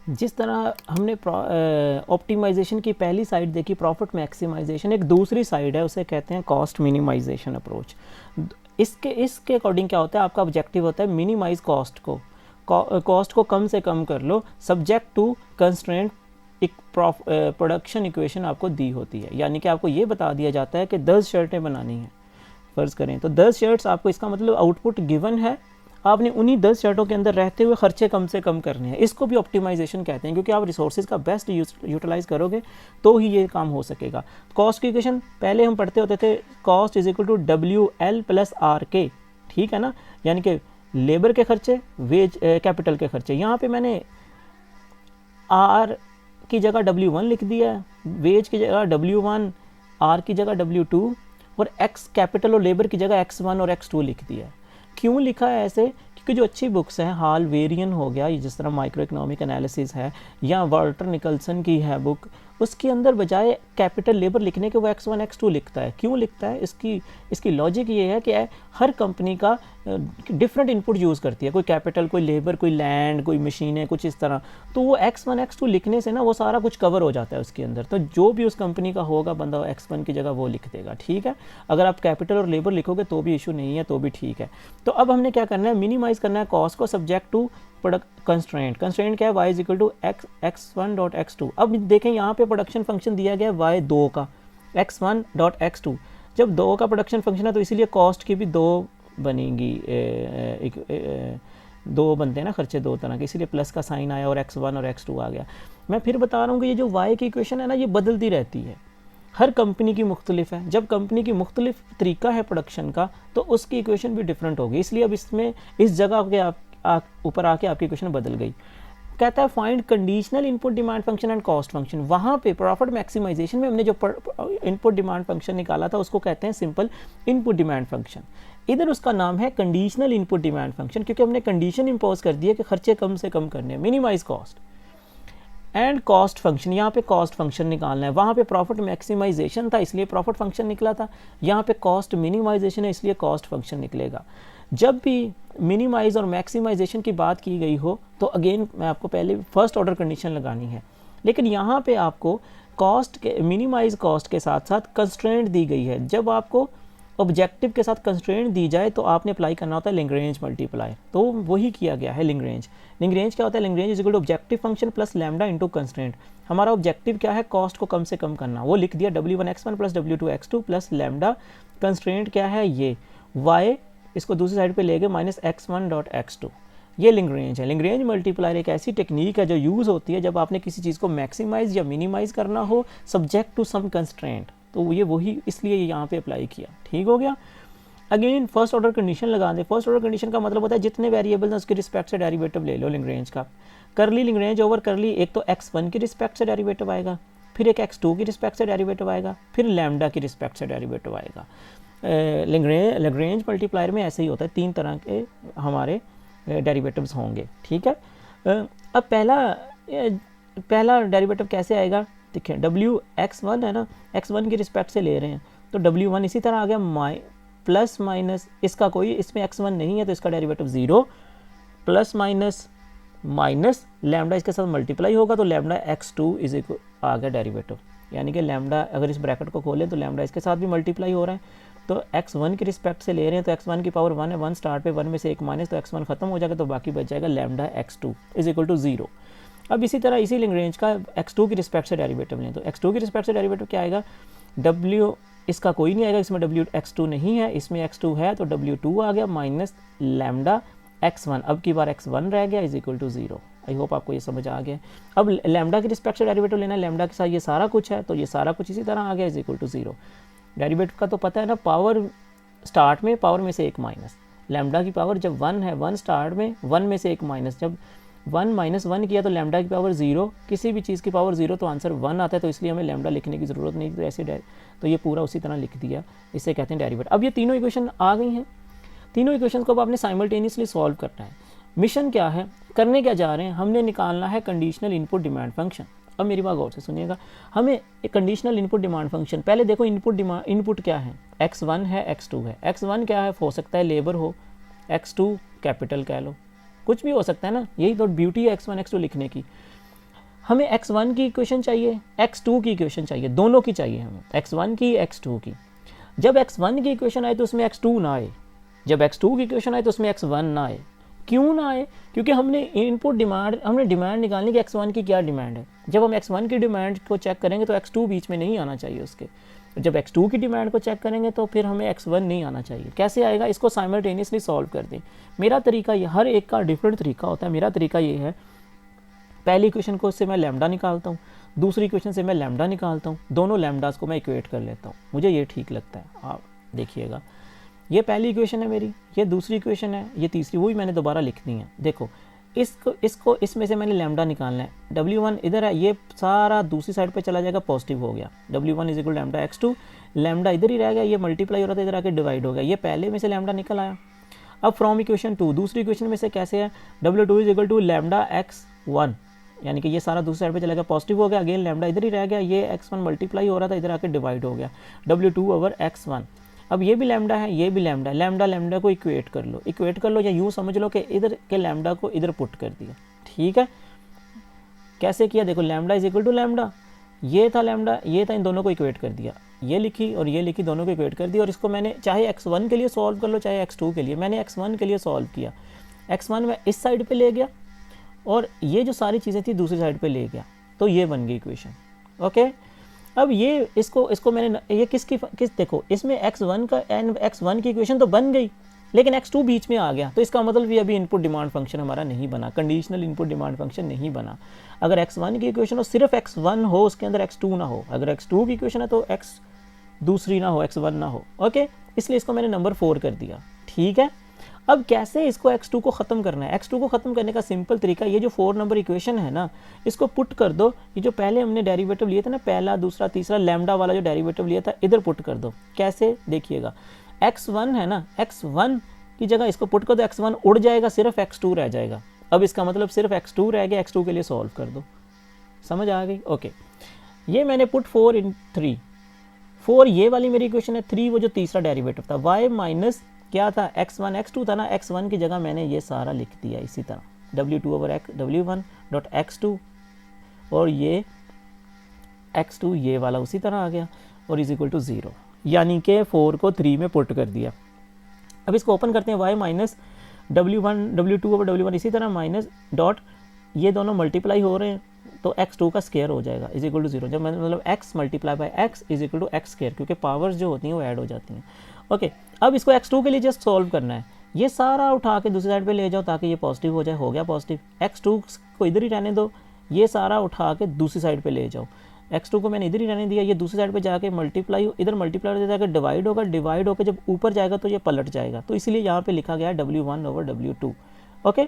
जिस तरह हमने ऑप्टिमाइजेशन की पहली साइड देखी प्रॉफिट मैक्सिमाइजेशन, एक दूसरी साइड है उसे कहते हैं कॉस्ट मिनिमाइजेशन अप्रोच। इसके अकॉर्डिंग क्या होता है, आपका ऑब्जेक्टिव होता है मिनिमाइज कॉस्ट को, कॉस्ट को कम से कम कर लो सब्जेक्ट टू कंस्ट्रेंट। एक प्रोडक्शन इक्वेशन आपको दी होती है, यानी कि आपको ये बता दिया जाता है कि 10 शर्टें बनानी हैं फ़र्ज़ करें तो 10 शर्ट्स आपको, इसका मतलब आउटपुट गिवन है, आपने उन्हीं 10 शर्टों के अंदर रहते हुए खर्चे कम से कम करने हैं। इसको भी ऑप्टिमाइजेशन कहते हैं, क्योंकि आप रिसोर्सेज का बेस्ट यूटिलाइज करोगे तो ही ये काम हो सकेगा। कॉस्ट की इक्वेशन पहले हम पढ़ते होते थे, cost is equal to WL+RK, ठीक है ना, यानी कि लेबर के खर्चे, वेज कैपिटल के खर्चे। यहाँ पे मैंने R की जगह W1 लिख दिया है, वेज की जगह W1, R की जगह W2 और X कैपिटल और लेबर की जगह X1 और X2 लिख दिया है। क्यों लिखा है ऐसे, क्योंकि जो अच्छी बुक्स हैं, हाल वेरियन हो गया, जिस तरह माइक्रो इकोनॉमिक एनालिसिस है, या वाल्टर निकल्सन की है बुक, उसके अंदर बजाय कैपिटल लेबर लिखने के वो X1 X2 लिखता है। क्यों लिखता है, इसकी लॉजिक ये है कि हर कंपनी का डिफरेंट इनपुट यूज़ करती है, कोई कैपिटल, कोई लेबर, कोई लैंड, कोई मशीनें, कुछ इस तरह। तो वो X1 X2 लिखने से ना वो सारा कुछ कवर हो जाता है उसके अंदर। तो जो भी उस कंपनी का होगा बंदा X1 की जगह वो लिख देगा, ठीक है। अगर आप कैपिटल और लेबर लिखोगे तो भी इशू नहीं है, तो भी ठीक है। तो अब हमने क्या करना है, मिनिमाइज करना है कॉस्ट को subject to product constraint. Constraint क्या है, y is equal to x1.x2। अब देखें यहाँ पे प्रोडक्शन फंक्शन दिया गया है y2 का, x1.x2। जब 2 का प्रोडक्शन फंक्शन है तो इसीलिए कॉस्ट की भी 2 बनेगी, दो बनते हैं ना खर्चे दो तरह के, इसीलिए प्लस का साइन आया और x1 और x2 आ गया। मैं फिर बता रहा हूँ कि ये जो y की इक्वेशन है ना, ये बदलती रहती है, हर कंपनी की मुख्तलिफ है। जब कंपनी की मुख्तलिफ तरीका है प्रोडक्शन का तो उसकी इक्वेशन भी डिफरेंट होगी, इसलिए अब इसमें इस जगह के ऊपर आके आपकी इक्वेशन बदल गई। कहता है find conditional input demand function and cost function. वहाँ पे प्रॉफिट मैक्सिमाइजेशन में हमने जो इनपुट डिमांड फंक्शन निकाला था उसको कहते हैं सिंपल इनपुट डिमांड फंक्शन। इधर उसका नाम है कंडीशनल इनपुट डिमांड फंक्शन, क्योंकि हमने कंडीशन इंपोज कर दी है कि खर्चे कम से कम करने हैं, minimise cost. And cost function, यहाँ पे कॉस्ट फंक्शन निकालना है। वहाँ पे प्रॉफिट मैक्सिमाइजेशन था इसलिए प्रॉफिट फंक्शन निकला था, यहाँ पे कॉस्ट मिनिमाइजेशन है इसलिए कॉस्ट फंक्शन निकलेगा। जब भी मिनिमाइज और मैक्सिमाइजेशन की बात की गई हो तो अगेन मैं आपको पहले फर्स्ट ऑर्डर कंडीशन लगानी है, लेकिन यहाँ पे आपको कॉस्ट के मिनिमाइज कॉस्ट के साथ साथ कंस्ट्रेंट दी गई है। जब आपको ऑब्जेक्टिव के साथ कंस्ट्रेंट दी जाए तो आपने अप्लाई करना होता है लिंग्रेंज मल्टीप्लाई, तो वही किया गया है लिंग्रेंज। लिंग्रेंज क्या होता है, Lagrange is equal to objective function plus lambda into constraint. हमारा ऑब्जेक्टिव क्या है, कॉस्ट को कम से कम करना, वो लिख दिया W1x1 plus W2x2 plus lambda. Constraint क्या है, ये y, इसको दूसरी साइड पे ले गए माइनस x1.x2। ये लिंग्रेंज है। लिंग्रेंज मल्टीप्लायर एक ऐसी टेक्निक है जो यूज़ होती है जब आपने किसी चीज़ को मैक्सिमाइज या मिनिमाइज करना हो सब्जेक्ट टू सम कंस्ट्रेंट, तो ये वही इसलिए यहाँ पे अप्लाई किया, ठीक हो गया। अगेन फर्स्ट ऑर्डर कंडीशन लगा दें। फर्स्ट ऑर्डर कंडीशन का मतलब होता है जितने वेरिएबल्स हैं उसके रिस्पेक्ट से डेरिवेटिव ले लो लिंग्रेंज का। करली लिंग्रेंज ओवर करली, एक तो x1 की रिस्पेक्ट से डेरिवेटिव आएगा, फिर एक x2 की रिस्पेक्ट से डेरिवेटिव आएगा, फिर लैम्डा की रिस्पेक्ट से डेरिवेटिव आएगा। लिंग्रेंज मल्टीप्लायर में ऐसे ही होता है, 3 तरह के हमारे डेरिवेटिव्स होंगे, ठीक है। अब पहला डेरिवेटिव कैसे आएगा, देखिए WX1 है ना, x1 की रिस्पेक्ट से ले रहे हैं तो W1 इसी तरह आ गया, प्लस माइनस इसका कोई, इसमें x1 नहीं है तो इसका derivative 0, plus minus minus lambda इसके साथ मल्टीप्लाई होगा तो लैम्डा x2 इज इक्वल आ गया डेरिवेटिव, यानी कि लैम्डा अगर इस ब्रैकेट को खोलें तो लैम्डा इसके साथ भी मल्टीप्लाई हो रहा है। तो x1 की रिस्पेक्ट से ले रहे हैं तो x1 की पावर 1 है, 1 स्टार्ट पे 1 में से एक माइनस तो x1 खत्म हो जाएगा तो बाकी बच जाएगा lambda x2 is equal to 0। अब इसी तरह इसी लिंग्रेंज का x2 की रिस्पेक्ट से डेरिवेटिव लें तो x2 की रिस्पेक्ट से डेरिवेटिव क्या आएगा, W इसका कोई नहीं आएगा, इसमें x2 नहीं है, इसमें x2 है तो W2 आ गया माइनस लैम्डा x1, अब की बार x1 रह गया is equal to 0। I hope आपको ये समझ आ गया। अब लैम्डा की रिस्पेक्ट से डेरिवेटिव लेना है, लैम्डा के साथ ये सारा कुछ है तो ये सारा कुछ इसी तरह आ गया इज इक्वल टू 0। डेरिवेटिव का तो पता है ना, पावर स्टार्ट में पावर में से एक माइनस, लैम्डा की पावर जब 1 है 1 स्टार्ट में 1 में से एक माइनस, जब 1 माइनस 1 किया तो लैम्डा की पावर 0, किसी भी चीज़ की पावर 0 तो आंसर 1 आता है, तो इसलिए हमें लैम्डा लिखने की ज़रूरत नहीं, तो ऐसे तो ये पूरा उसी तरह लिख दिया, इसे कहते हैं डेरिवेटिव। अब ये तीनों इक्वेशन आ गई हैं, तीनों इक्वेशन को अब आपने साइमल्टेनियसली सॉल्व करना है। मिशन क्या है, करने क्या जा रहे हैं, हमने निकालना है कंडीशनल इनपुट डिमांड फंक्शन। अब मेरी बात गौर से सुनिएगा, हमें एक कंडीशनल इनपुट डिमांड फंक्शन, पहले देखो इनपुट क्या है, x1 है x2 है। x1 क्या है, हो सकता है लेबर हो, x2 कैपिटल कह लो, कुछ भी हो सकता है ना, यही तो ब्यूटी है x1 x2 लिखने की। हमें x1 की इक्वेशन चाहिए, x2 की इक्वेशन चाहिए, दोनों की चाहिए हमें, x1 की x2 की। जब x1 की इक्वेशन आए तो उसमें x2 ना आए, जब x2 की इक्वेशन आए तो उसमें x1 ना आए। क्यों ना आए? क्योंकि हमने इनपुट डिमांड, हमने डिमांड निकालनी कि x1 की क्या डिमांड है। जब हम x1 की डिमांड को चेक करेंगे तो x2 बीच में नहीं आना चाहिए उसके। जब x2 की डिमांड को चेक करेंगे तो फिर हमें x1 नहीं आना चाहिए। कैसे आएगा? इसको साइमल्टेनियसली सॉल्व कर दें। मेरा तरीका ये, हर एक का डिफरेंट तरीका होता है। मेरा तरीका ये है, पहली इक्वेशन को से मैं लैम्डा निकालता हूँ, दूसरी इक्वेशन से मैं लैम्डा निकालता हूँ, दोनों लैम्डास को मैं इक्वेट कर लेता हूँ। मुझे ये ठीक लगता है। आप देखिएगा, ये पहली इक्वेशन है मेरी, ये दूसरी इक्वेशन है, ये तीसरी, वो भी मैंने दोबारा लिख दी है। देखो, इसको इसमें से मैंने लैम्डा निकालना है। W1 इधर है, ये सारा दूसरी साइड पे चला जाएगा, पॉजिटिव हो गया। W1 is equal lambda x2, lambda इधर ही रह गया, ये मल्टीप्लाई हो रहा था, इधर आके डिवाइड हो गया। ये पहले में से लैम्डा निकल आया। अब फ्रॉम इक्वेशन 2, दूसरी इक्वेशन में से कैसे है, W2 is equal to lambda x1, यानी कि ये सारा दूसरी साइड पे चला गया, पॉजिटिव हो गया। अगेन लैम्डा इधर ही रह गया, ये x1 मल्टीप्लाई हो रहा था, इधर आके डिवाइड हो गया, W2 ओवर x1। अब ये भी लैम्डा है, ये भी लैम्डा, लैम्डा को इक्वेट कर लो, या यूँ समझ लो कि इधर के लैम्डा को इधर पुट कर दिया। ठीक है, कैसे किया? देखो, lambda is equal to lambda, ये था लैम्डा, ये था, इन दोनों को इक्वेट कर दिया, ये लिखी और ये लिखी, दोनों को इक्वेट कर दिया। और इसको मैंने चाहे x1 के लिए सॉल्व कर लो, चाहे x2 के लिए, मैंने x1 के लिए सॉल्व किया। x1 में इस साइड पे ले गया और ये जो सारी चीज़ें थी दूसरी साइड पे ले गया, तो ये बन गई इक्वेशन। ओके, अब ये इसको मैंने ये किस देखो, इसमें x1 की इक्वेशन तो बन गई, लेकिन x2 बीच में आ गया, तो इसका मतलब भी अभी इनपुट डिमांड फंक्शन हमारा नहीं बना, कंडीशनल इनपुट डिमांड फंक्शन नहीं बना। अगर x1 की इक्वेशन हो, सिर्फ x1 हो, उसके अंदर x2 ना हो। अगर x2 की इक्वेशन है तो x दूसरी ना हो, x1 ना हो। ओके, इसलिए इसको मैंने नंबर 4 कर दिया। ठीक है, अब कैसे इसको x2 को ख़त्म करना है? x2 को ख़त्म करने का सिंपल तरीका, ये जो 4 नंबर इक्वेशन है ना, इसको पुट कर दो। ये जो पहले हमने डेरिवेटिव लिए थे ना, पहला, दूसरा, तीसरा, लैम्डा वाला जो डेरिवेटिव लिया था, इधर पुट कर दो। कैसे? देखिएगा, x1 है ना, x1 की जगह इसको पुट कर दो, x1 उड़ जाएगा, सिर्फ x2 रह जाएगा। अब इसका मतलब सिर्फ x2 रह गया, x2 के लिए सॉल्व कर दो। समझ आ गई? ओके, ये मैंने पुट 4 इन 3, 4 ये वाली मेरी इक्वेशन है, 3 वो जो तीसरा डेरिवेटिव था, y माइनस क्या था, x1 x2 था ना, x1 की जगह मैंने ये सारा लिख दिया इसी तरह, W2 over W1 dot x2, और ये x2 ये वाला उसी तरह आ गया, और इज इक्वल टू 0, यानी कि 4 को 3 में पुट कर दिया। अब इसको ओपन करते हैं, y minus W2 over W1 इसी तरह माइनस डॉट, ये दोनों मल्टीप्लाई हो रहे हैं तो x2 का स्क्वायर हो जाएगा, इज इक्वल टू 0। जब मतलब x multiply by x is equal to x square, क्योंकि पावर्स जो होती हैं वो ऐड हो जाती हैं। ओके, अब इसको x2 के लिए जस्ट सॉल्व करना है। ये सारा उठा के दूसरी साइड पे ले जाओ ताकि ये पॉजिटिव हो जाए, हो गया पॉजिटिव। x2 को इधर ही रहने दो, ये सारा उठा के दूसरी साइड पे ले जाओ। x2 को मैंने इधर ही रहने दिया, ये दूसरी साइड पे जाके मल्टीप्लाई, इधर मल्टीप्लाई हो जाकर डिवाइड होगा, डिवाइड होकर जब ऊपर जाएगा तो ये पलट जाएगा, तो इसलिए यहाँ पे लिखा गया है W1 over W2। Okay,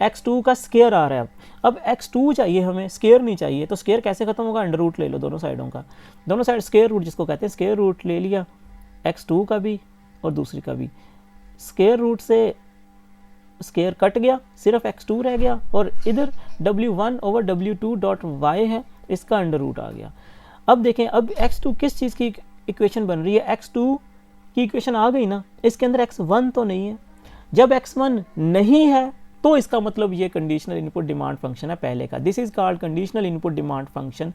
x2 का स्क्वायर आ रहा है। अब x2 चाहिए हमें, स्क्वायर नहीं चाहिए, तो स्क्वायर कैसे खत्म होगा? अंडर रूट ले लो दोनों साइडों का, दोनों साइड स्क्वायर रूट जिसको कहते हैं, स्क्वायर रूट ले लिया x2 का भी और दूसरी का भी। स्क्वायर रूट से स्क्वायर कट गया, सिर्फ x2 रह गया, और इधर W1 over W2 dot y है, इसका अंडर रूट आ गया। अब देखें, अब x2 किस चीज़ की इक्वेशन बन रही है? x2 की इक्वेशन आ गई ना, इसके अंदर x1 तो नहीं है। जब x1 नहीं है तो इसका मतलब ये कंडीशनल इनपुट डिमांड फंक्शन है पहले का। This is called conditional input demand function.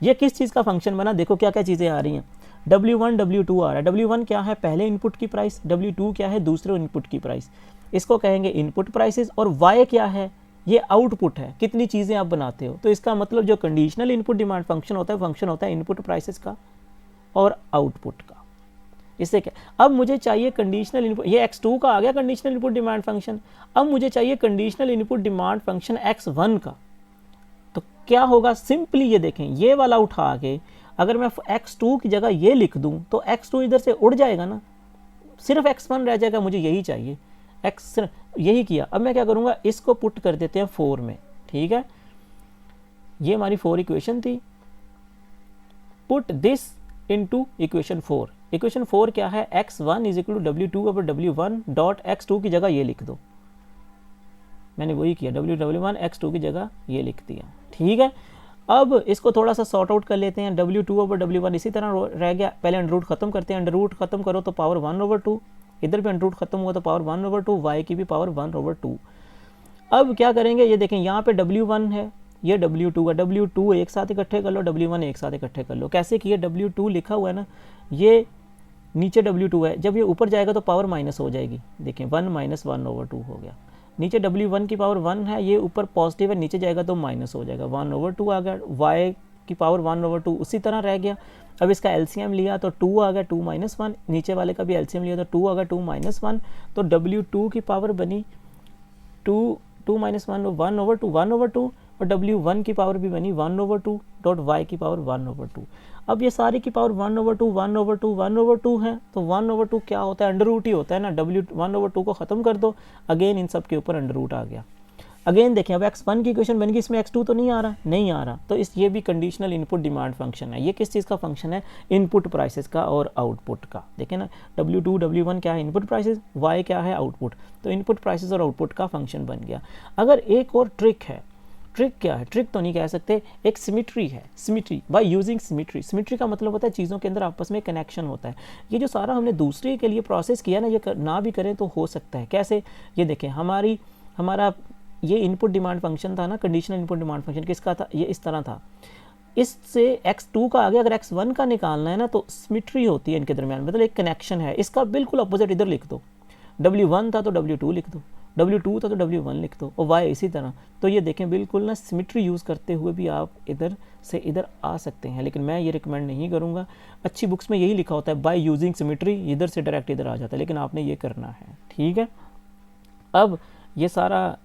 ये किस चीज़ का फंक्शन बना? देखो क्या क्या चीज़ें आ रही हैं। W1 W2 आ रहा है। W1 क्या है? पहले इनपुट की प्राइस। W2 क्या है? दूसरे इनपुट की प्राइस। इसको कहेंगे इनपुट प्राइसेस। और Y क्या है? ये आउटपुट है, कितनी चीज़ें आप बनाते हो। तो इसका मतलब जो कंडीशनल इनपुट डिमांड फंक्शन होता है इनपुट प्राइसेस का और आउटपुट का। इससे क्या, अब मुझे चाहिए कंडीशनल इनपुट, ये x2 का आ गया कंडीशनल इनपुट डिमांड फंक्शन। अब मुझे चाहिए conditional input demand function x1 का। तो क्या होगा? सिंपली ये देखें, ये वाला उठा के अगर मैं x2 की जगह ये लिख दूं तो x2 इधर से उड़ जाएगा ना, सिर्फ x1 रह जाएगा। मुझे यही चाहिए, x यही किया। अब मैं क्या करूंगा, इसको पुट कर देते हैं 4 में। ठीक है, ये हमारी 4 इक्वेशन थी। Put this into equation 4। Equation 4 क्या है? x1 is equal to W2 over W1 dot x2 की जगह ये लिख दो। मैंने वही किया, W1 x2 की जगह ये लिख दिया। ठीक है, अब इसको थोड़ा सा सॉर्ट आउट कर लेते हैं। W2 ओवर W1 इसी तरह रह गया। पहले अंडर रूट खत्म करते हैं। अंडर रूट खत्म करो तो पावर 1 ओवर 2, इधर भी अंडर रूट खत्म हुआ तो पावर 1 ओवर 2, y की भी पावर 1 ओवर 2। अब क्या करेंगे, ये देखें यहाँ पे W1 है, ये W2 का, W2 एक साथ इकट्ठे कर लो, W1 एक साथ इकट्ठे कर लो। कैसे किए, W2 लिखा हुआ है ना, ये नीचे W2 है, जब ये ऊपर जाएगा तो पावर माइनस हो जाएगी। देखें 1 - 1/2 हो गया। नीचे W1 की पावर 1 है, ये ऊपर पॉजिटिव है, नीचे जाएगा तो माइनस हो जाएगा, 1/2 आ गया। y की पावर 1/2 उसी तरह रह गया। अब इसका एलसीएम लिया तो 2 आ गया, 2 - 1। नीचे वाले का भी एलसीएम लिया तो 2 आ गया, 2 - 1। तो W2 की पावर बनी 2 - 1 1/2 और W1 की पावर भी बनी 1/2 डॉट y की पावर 1/2। अब ये सारी की पावर 1/2 1/2 1/2 है, तो 1/2 क्या होता है, अंडर रूट ही होता है ना। W1/2 को ख़त्म कर दो, अगेन इन सब के ऊपर अंडर रूट आ गया। अगेन देखें, अब x1 की इक्वेशन बन गई, इसमें x2 तो नहीं आ रहा, तो इस ये भी कंडीशनल इनपुट डिमांड फंक्शन है। ये किस चीज़ का फंक्शन है, इनपुट प्राइसेस का और आउटपुट का। देखें ना, W2 W1 क्या है, इनपुट प्राइसेस, y क्या है, आउटपुट। तो इनपुट प्राइसेस और आउटपुट का फंक्शन बन गया। अगर एक और ट्रिक है, ट्रिक क्या है, ट्रिक तो नहीं कह सकते, एक सिमिट्री है। Symmetry by using symmetry. Symmetry का मतलब होता है चीज़ों के अंदर आपस में कनेक्शन होता है। ये जो सारा हमने दूसरे के लिए प्रोसेस किया ना, ये ना भी करें तो हो सकता है। कैसे, ये देखें, हमारा ये इनपुट डिमांड फंक्शन था ना, कंडीशनल इनपुट डिमांड फंक्शन किसका था, ये इस तरह था। इससे x2 का आगे अगर x1 का निकालना है ना, तो सिमिट्री होती है इनके दरमियान, मतलब एक कनेक्शन है। इसका बिल्कुल अपोजिट इधर लिख दो, W1 था तो W2 लिख दो, W2 था तो W1 लिख दो, और y इसी तरह। तो ये देखें, बिल्कुल ना सिमिट्री यूज़ करते हुए भी आप इधर से इधर आ सकते हैं, लेकिन मैं ये रिकमेंड नहीं करूँगा। अच्छी बुक्स में यही लिखा होता है, बाय यूजिंग सिमिट्री, इधर से डायरेक्ट इधर आ जाता है, लेकिन आपने ये करना है, ठीक है। अब ये सारा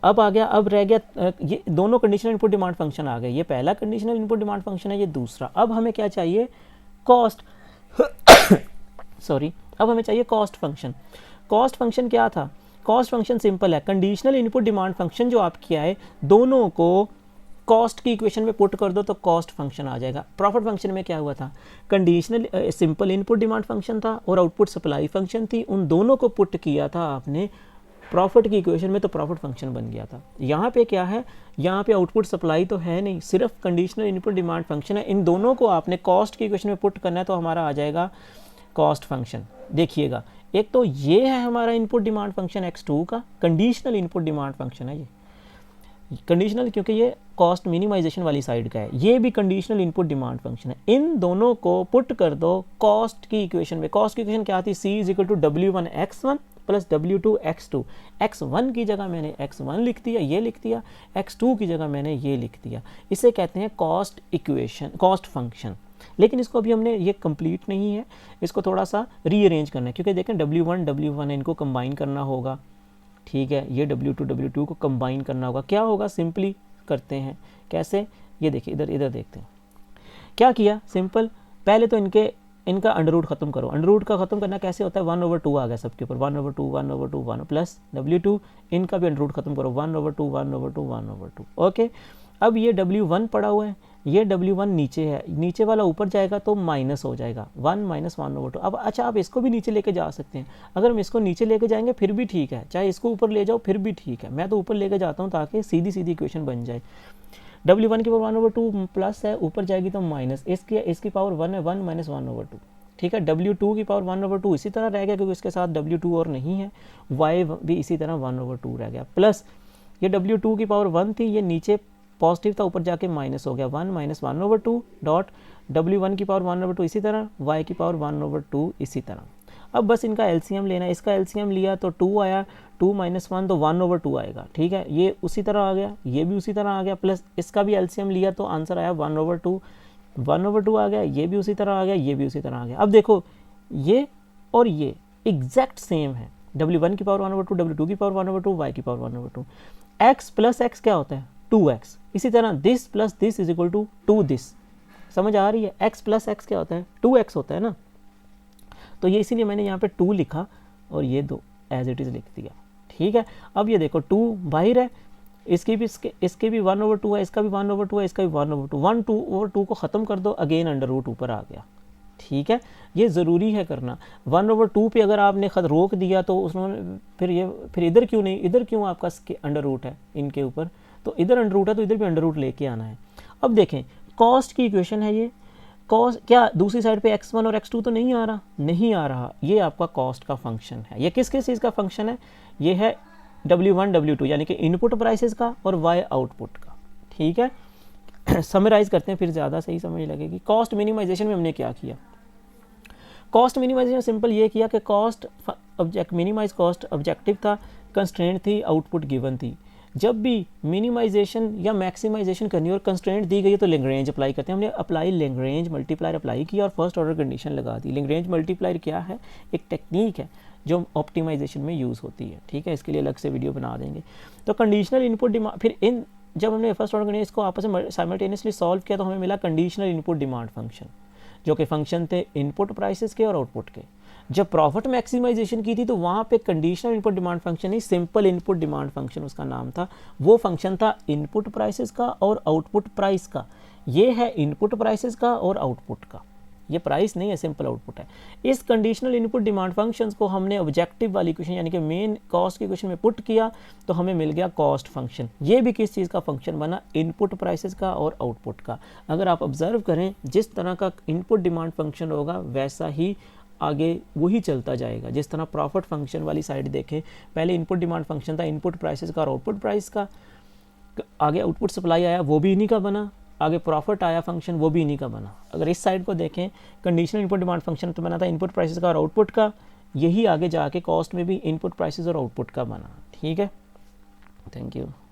अब आ गया, अब रह गया ये दोनों कंडीशनल इनपुट डिमांड फंक्शन आ गए। ये पहला कंडीशनल इनपुट डिमांड फंक्शन है, ये दूसरा। अब हमें क्या चाहिए, कॉस्ट सॉरी, अब हमें चाहिए कॉस्ट फंक्शन। कॉस्ट फंक्शन क्या था, कॉस्ट फंक्शन सिंपल है, कंडीशनल इनपुट डिमांड फंक्शन जो आप किया है, दोनों को कॉस्ट की इक्वेशन में पुट कर दो तो कॉस्ट फंक्शन आ जाएगा। प्रॉफिट फंक्शन में क्या हुआ था, conditional simple input demand function था और आउटपुट सप्लाई फंक्शन थी, उन दोनों को पुट किया था आपने प्रॉफिट की इक्वेशन में, तो प्रॉफिट फंक्शन बन गया था। यहाँ पे क्या है, यहाँ पे आउटपुट सप्लाई तो है नहीं, सिर्फ कंडीशनल इनपुट डिमांड फंक्शन है। इन दोनों को आपने कॉस्ट की इक्वेशन में पुट करना है, तो हमारा आ जाएगा कॉस्ट फंक्शन। देखिएगा, एक तो ये है हमारा इनपुट डिमांड फंक्शन x2 का, कंडीशनल इनपुट डिमांड फंक्शन है ये कंडीशनल, क्योंकि ये कॉस्ट मिनिमाइजेशन वाली साइड का है। ये भी कंडीशनल इनपुट डिमांड फंक्शन है। इन दोनों को पुट कर दो कॉस्ट की इक्वेशन में। कॉस्ट की इक्वेशन क्या थी, C = W1 x1 plus W2 x2। x1 की जगह मैंने x1 लिख दिया, ये लिख दिया, x2 की जगह मैंने ये लिख दिया। इसे कहते हैं कॉस्ट इक्वेशन, कॉस्ट फंक्शन। लेकिन इसको अभी हमने, ये कंप्लीट नहीं है, इसको थोड़ा सा रीअरेंज करना है, क्योंकि देखें W1 इनको कंबाइन करना होगा, ठीक है। ये W2 को कंबाइन करना होगा। क्या होगा, सिंपली करते हैं, कैसे, ये देखिए, इधर देखते हैं क्या किया। सिंपल, पहले तो इनका अंडर रूट खत्म करो। अंडर रूट का खत्म करना कैसे होता है, 1/2 आ गया सबके ऊपर, 1/2 1 प्लस W2, इनका भी अंडर रूट खत्म करो, 1/2 ओके। अब ये W1 पड़ा हुआ है, ये W1 नीचे है, नीचे वाला ऊपर जाएगा तो माइनस हो जाएगा, 1 - 1/2। अब अच्छा, आप इसको भी नीचे लेके जा सकते हैं। अगर हम इसको नीचे लेके जाएंगे फिर भी ठीक है, चाहे इसको ऊपर ले जाओ फिर भी ठीक है। मैं तो ऊपर लेके जाता हूँ ताकि सीधी इक्वेशन बन जाए। W1 की पावर 1/2 प्लस है, ऊपर जाएगी तो माइनस, इसकी पावर 1 है, 1 - 1/2, ठीक है। W2 की पावर 1/2 इसी तरह रह गया, क्योंकि इसके साथ W2 और नहीं है। Y भी इसी तरह 1/2 रह गया, प्लस ये W2 की पावर 1 थी, ये नीचे पॉजिटिव था, ऊपर जाके माइनस हो गया, 1 - 1/2 डॉट W1 की पावर 1/2 इसी तरह, Y की पावर 1/2 इसी तरह। अब बस इनका एलसीएम लेना है। इसका एलसीएम लिया तो 2 आया, 2 - 1 तो 1/2 आएगा, ठीक है। ये उसी तरह आ गया, ये भी उसी तरह आ गया, प्लस इसका भी एलसीएम लिया तो आंसर आया 1/2 आ गया, ये भी उसी तरह आ गया, ये भी उसी तरह आ गया। अब देखो, ये और ये एग्जैक्ट सेम है, W1 की पावर 1/2, W2 की पावर 1/2, Y की पावर 1/2। x प्लस x क्या होता है, 2x। इसी तरह this plus this is equal to 2 this. समझ आ रही है, x प्लस x क्या होता है, 2x होता है ना। तो ये इसीलिए मैंने यहाँ पे 2 लिखा और ये 2 एज इट इज़ लिख दिया, ठीक है। अब ये देखो, 2 बाहर है, इसके भी 1/2 है, इसका भी 1/2 है, इसका भी 1/2। 1/2 को ख़त्म कर दो, अगेन अंडर रूट ऊपर आ गया, ठीक है। ये ज़रूरी है करना। 1/2 पे अगर आपने खत रोक दिया तो उसमें फिर इधर क्यों नहीं, इधर क्यों आपका अंडर रूट है इनके ऊपर, तो इधर अंडर रूट है तो इधर भी अंडर रूट लेके आना है। अब देखें, कॉस्ट की इक्वेशन है ये, कॉस्ट क्या दूसरी साइड पे x1 और x2 तो नहीं आ रहा, ये आपका कॉस्ट का फंक्शन है। ये किस चीज़ का फंक्शन है, ये है W1 W2 यानी कि इनपुट प्राइसेस का और Y आउटपुट का। ठीक है, समराइज करते हैं फिर ज़्यादा सही समझ लगेगी। कॉस्ट मिनिमाइजेशन में हमने क्या किया? कॉस्ट मिनिमाइजेशन सिंपल ये किया कि cost object minimise cost objective था, कंस्ट्रेंट थी, आउटपुट गिवन थी। जब भी मिनिमाइजेशन या मैक्सिमाइजेशन करनी और कंस्ट्रेंट दी गई है तो लैग्रेंज अप्लाई करते हैं। हमने अप्लाई लैग्रेंज मल्टीप्लायर अप्लाई किया और फर्स्ट ऑर्डर कंडीशन लगा दी। लैग्रेंज मल्टीप्लायर क्या है? एक टेक्निक है जो ऑप्टिमाइजेशन में यूज़ होती है। ठीक है, इसके लिए अलग से वीडियो बना देंगे। तो कंडीशनल इनपुट डिमांड, फिर इन जब हमने फर्स्ट ऑर्डर कंडीशन इसको आपस में साइमल्टेनियसली सॉल्व किया तो हमें मिला कंडीशनल इनपुट डिमांड फंक्शन, जो कि फंक्शन थे इनपुट प्राइसेस के और आउटपुट के। जब प्रॉफिट मैक्सिमाइजेशन की थी तो वहाँ पे कंडीशनल इनपुट डिमांड फंक्शन नहीं, सिंपल इनपुट डिमांड फंक्शन उसका नाम था। वो फंक्शन था इनपुट प्राइसेस का और आउटपुट प्राइस का। ये है इनपुट प्राइसेस का और आउटपुट का, ये प्राइस नहीं है, सिंपल आउटपुट है। इस कंडीशनल इनपुट डिमांड फंक्शंस को हमने ऑब्जेक्टिव वाली इक्वेशन यानी कि मेन कॉस्ट की इक्वेशन में पुट किया तो हमें मिल गया कॉस्ट फंक्शन। ये भी किस चीज़ का फंक्शन बना? इनपुट प्राइसेस का और आउटपुट का। अगर आप ऑब्जर्व करें, जिस तरह का इनपुट डिमांड फंक्शन होगा वैसा ही आगे वही चलता जाएगा। जिस तरह प्रॉफिट फंक्शन वाली साइड देखें, पहले इनपुट डिमांड फंक्शन था इनपुट प्राइसेस का और आउटपुट प्राइस का, आगे आउटपुट सप्लाई आया वो भी इन्हीं का बना, आगे प्रॉफिट आया फंक्शन वो भी इन्हीं का बना। अगर इस साइड को देखें, कंडीशनल इनपुट डिमांड फंक्शन तो बना था इनपुट प्राइसेस का और आउटपुट का, यही आगे जाके कॉस्ट में भी इनपुट प्राइसेस और आउटपुट का बना। ठीक है, थैंक यू।